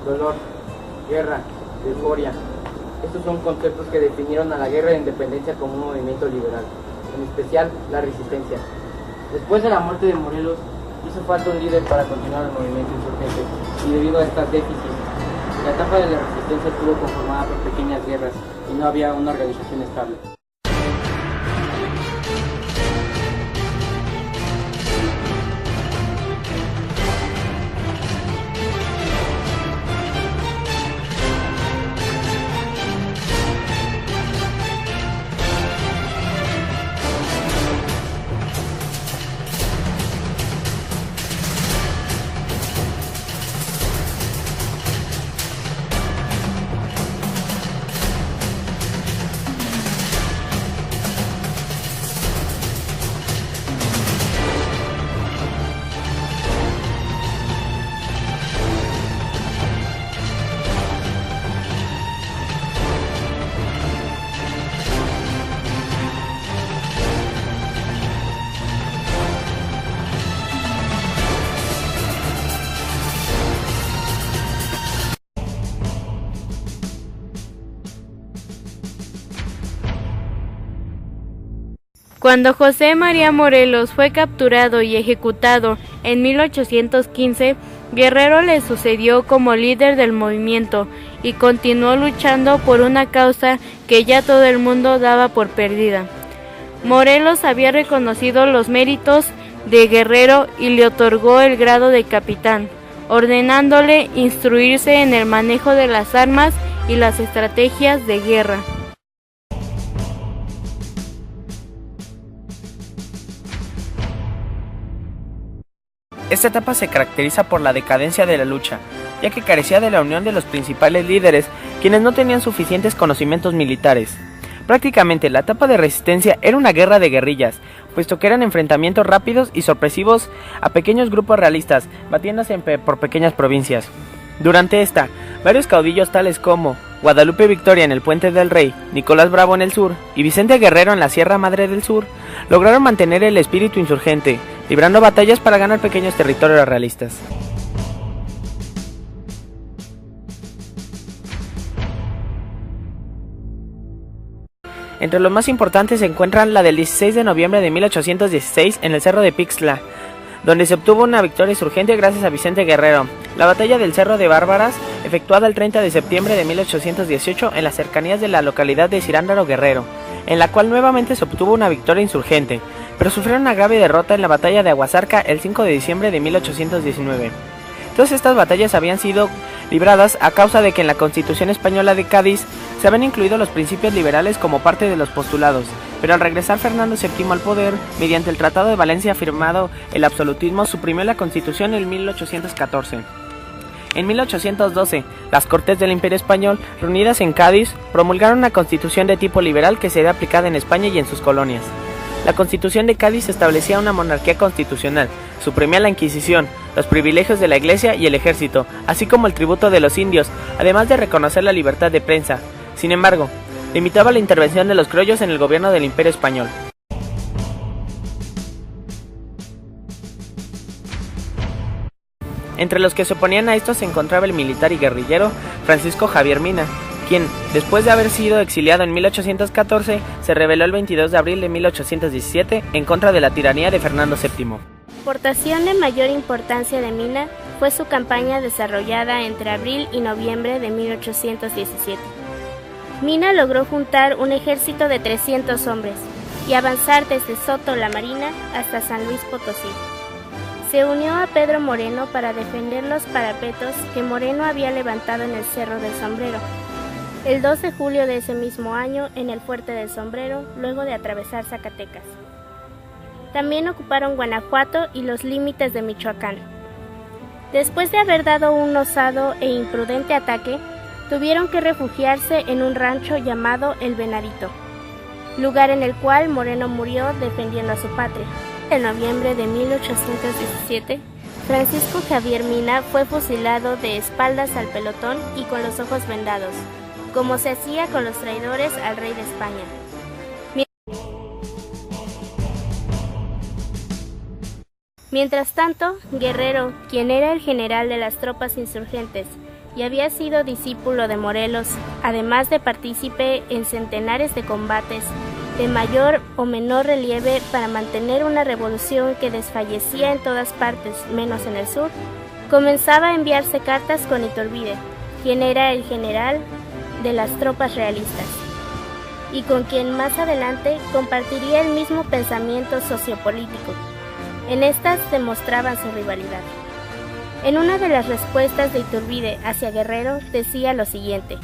dolor, guerra, euforia. Estos son conceptos que definieron a la guerra de independencia como un movimiento liberal, en especial la resistencia. Después de la muerte de Morelos, hizo falta un líder para continuar el movimiento insurgente, y debido a estas déficits, la etapa de la resistencia estuvo conformada por pequeñas guerras y no había una organización estable. Cuando José María Morelos fue capturado y ejecutado en 1815, Guerrero le sucedió como líder del movimiento y continuó luchando por una causa que ya todo el mundo daba por perdida. Morelos había reconocido los méritos de Guerrero y le otorgó el grado de capitán, ordenándole instruirse en el manejo de las armas y las estrategias de guerra. Esta etapa se caracteriza por la decadencia de la lucha, ya que carecía de la unión de los principales líderes, quienes no tenían suficientes conocimientos militares. Prácticamente la etapa de resistencia era una guerra de guerrillas, puesto que eran enfrentamientos rápidos y sorpresivos a pequeños grupos realistas, batiéndose por pequeñas provincias. Durante esta, varios caudillos tales como Guadalupe Victoria en el Puente del Rey, Nicolás Bravo en el sur y Vicente Guerrero en la Sierra Madre del Sur, lograron mantener el espíritu insurgente, librando batallas para ganar pequeños territorios realistas. Entre los más importantes se encuentran la del 16 de noviembre de 1816 en el Cerro de Pixtla, donde se obtuvo una victoria insurgente gracias a Vicente Guerrero. La batalla del Cerro de Bárbaras, efectuada el 30 de septiembre de 1818 en las cercanías de la localidad de Cirándaro Guerrero, en la cual nuevamente se obtuvo una victoria insurgente, pero sufrieron una grave derrota en la batalla de Aguasarca el 5 de diciembre de 1819. Todas estas batallas habían sido libradas a causa de que en la Constitución Española de Cádiz se habían incluido los principios liberales como parte de los postulados, pero al regresar Fernando VII al poder, mediante el Tratado de Valencia firmado el absolutismo, suprimió la Constitución en 1814. En 1812, las Cortes del Imperio Español, reunidas en Cádiz, promulgaron una constitución de tipo liberal que sería aplicada en España y en sus colonias. La Constitución de Cádiz establecía una monarquía constitucional, suprimía la Inquisición, los privilegios de la Iglesia y el ejército, así como el tributo de los indios, además de reconocer la libertad de prensa. Sin embargo, limitaba la intervención de los criollos en el gobierno del Imperio Español. Entre los que se oponían a esto se encontraba el militar y guerrillero Francisco Javier Mina, quien, después de haber sido exiliado en 1814, se rebeló el 22 de abril de 1817 en contra de la tiranía de Fernando VII. La aportación de mayor importancia de Mina fue su campaña desarrollada entre abril y noviembre de 1817. Mina logró juntar un ejército de 300 hombres y avanzar desde Soto la Marina hasta San Luis Potosí. Se unió a Pedro Moreno para defender los parapetos que Moreno había levantado en el Cerro del Sombrero, el 2 de julio de ese mismo año en el Fuerte del Sombrero, luego de atravesar Zacatecas. También ocuparon Guanajuato y los límites de Michoacán. Después de haber dado un osado e imprudente ataque, tuvieron que refugiarse en un rancho llamado El Venadito, lugar en el cual Moreno murió defendiendo a su patria. En noviembre de 1817, Francisco Javier Mina fue fusilado de espaldas al pelotón y con los ojos vendados, como se hacía con los traidores al rey de España. Mientras tanto, Guerrero, quien era el general de las tropas insurgentes, y había sido discípulo de Morelos, además de partícipe en centenares de combates de mayor o menor relieve para mantener una revolución que desfallecía en todas partes, menos en el sur, comenzaba a enviarse cartas con Iturbide, quien era el general de las tropas realistas, y con quien más adelante compartiría el mismo pensamiento sociopolítico. En estas demostraban su rivalidad. En una de las respuestas de Iturbide hacia Guerrero decía lo siguiente: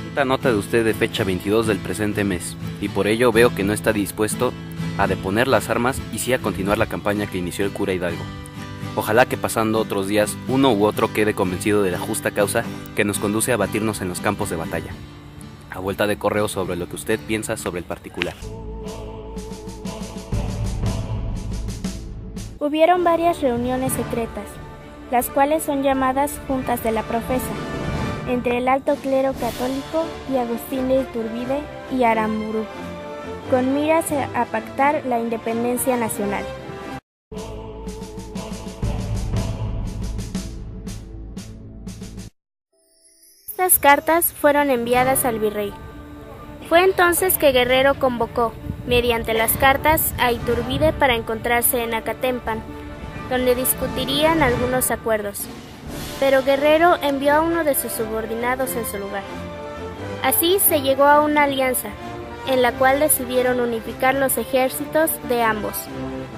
Esta nota de usted de fecha 22 del presente mes, y por ello veo que no está dispuesto a deponer las armas y sí a continuar la campaña que inició el cura Hidalgo. Ojalá que pasando otros días uno u otro quede convencido de la justa causa que nos conduce a batirnos en los campos de batalla. A vuelta de correo sobre lo que usted piensa sobre el particular. Hubieron varias reuniones secretas, las cuales son llamadas Juntas de la Profesa, entre el alto clero católico y Agustín de Iturbide y Aramburu, con miras a pactar la independencia nacional. Estas cartas fueron enviadas al virrey. Fue entonces que Guerrero convocó, mediante las cartas, a Iturbide para encontrarse en Acatempan, donde discutirían algunos acuerdos, pero Guerrero envió a uno de sus subordinados en su lugar. Así se llegó a una alianza, en la cual decidieron unificar los ejércitos de ambos.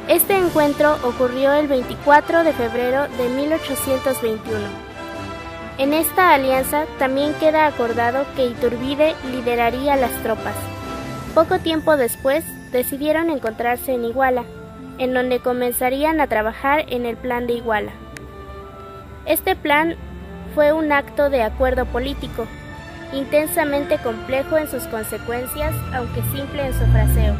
Este encuentro ocurrió el 24 de febrero de 1821. En esta alianza también queda acordado que Iturbide lideraría las tropas. Poco tiempo después decidieron encontrarse en Iguala, en donde comenzarían a trabajar en el Plan de Iguala. Este plan fue un acto de acuerdo político, intensamente complejo en sus consecuencias, aunque simple en su fraseo,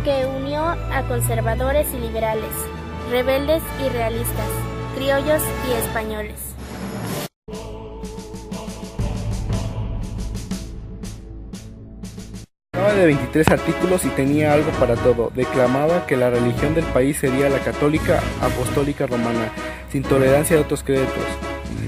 que unió a conservadores y liberales, rebeldes y realistas, criollos y españoles. De 23 artículos y tenía algo para todo. Declamaba que la religión del país sería la católica apostólica romana, sin tolerancia de otros credos,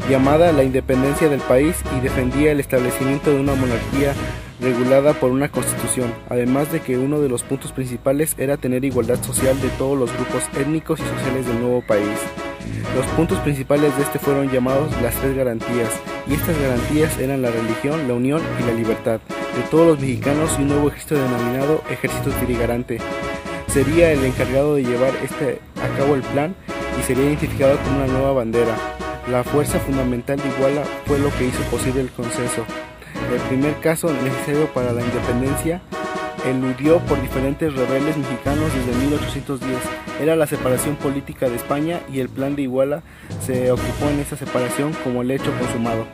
llamada la independencia del país, y defendía el establecimiento de una monarquía regulada por una constitución, además de que uno de los puntos principales era tener igualdad social de todos los grupos étnicos y sociales del nuevo país. Los puntos principales de este fueron llamados las tres garantías, y estas garantías eran la religión, la unión y la libertad de todos los mexicanos, y un nuevo ejército denominado Ejército Trigarante sería el encargado de llevar a cabo el plan, y sería identificado con una nueva bandera. La fuerza fundamental de Iguala fue lo que hizo posible el consenso. El primer caso necesario para la independencia eludió por diferentes rebeldes mexicanos desde 1810. Era la separación política de España, y el plan de Iguala se ocupó en esa separación como el hecho consumado.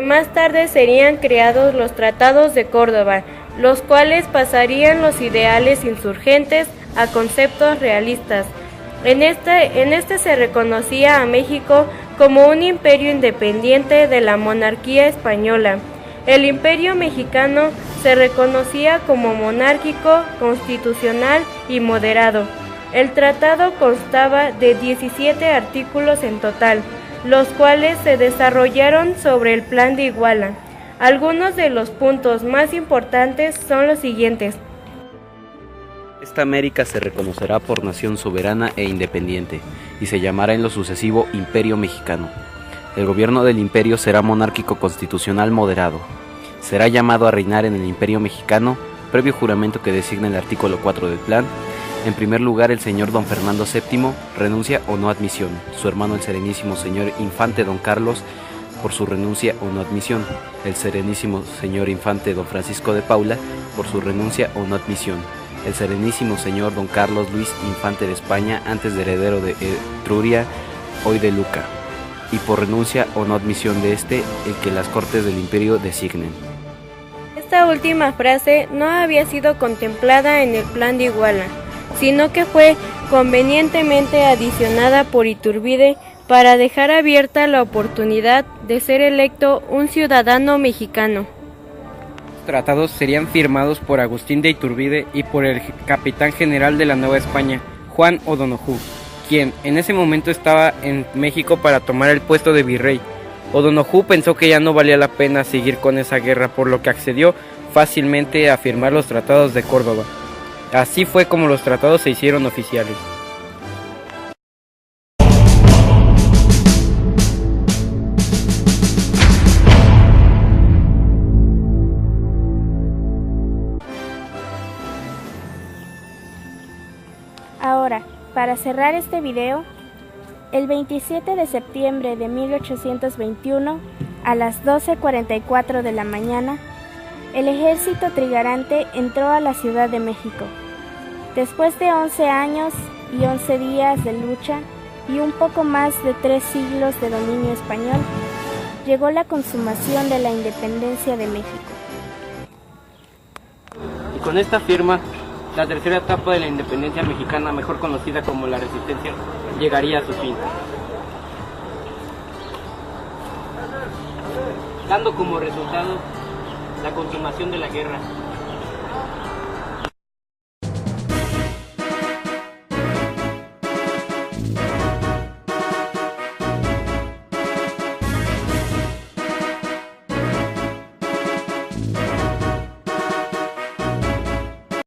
Más tarde serían creados los Tratados de Córdoba, los cuales pasarían los ideales insurgentes a conceptos realistas. En este se reconocía a México como un imperio independiente de la monarquía española. El imperio mexicano se reconocía como monárquico, constitucional y moderado. El tratado constaba de 17 artículos en total, los cuales se desarrollaron sobre el Plan de Iguala. Algunos de los puntos más importantes son los siguientes. Esta América se reconocerá por nación soberana e independiente, y se llamará en lo sucesivo Imperio Mexicano. El gobierno del imperio será monárquico constitucional moderado. Será llamado a reinar en el Imperio Mexicano, previo juramento que designa el artículo 4 del plan. En primer lugar, el señor don Fernando VII, renuncia o no admisión. Su hermano el serenísimo señor infante don Carlos, por su renuncia o no admisión. El serenísimo señor infante don Francisco de Paula, por su renuncia o no admisión. El serenísimo señor don Carlos Luis, infante de España, antes de heredero de Etruria, hoy de Luca, y por renuncia o no admisión de este, el que las cortes del imperio designen. Esta última frase no había sido contemplada en el Plan de Iguala, sino que fue convenientemente adicionada por Iturbide para dejar abierta la oportunidad de ser electo un ciudadano mexicano. tratados serían firmados por Agustín de Iturbide y por el capitán general de la Nueva España, Juan O'Donoghue, quien en ese momento estaba en México para tomar el puesto de virrey. O'Donoghue pensó que ya no valía la pena seguir con esa guerra, por lo que accedió fácilmente a firmar los tratados de Córdoba. Así fue como los tratados se hicieron oficiales. Ahora, para cerrar este video, el 27 de septiembre de 1821, a las 12:44 de la mañana, el ejército trigarante entró a la Ciudad de México. Después de 11 años y 11 días de lucha y un poco más de 3 siglos de dominio español, llegó la consumación de la independencia de México. Y con esta firma, la tercera etapa de la independencia mexicana, mejor conocida como la Resistencia, llegaría a su fin, dando como resultado la consumación de la guerra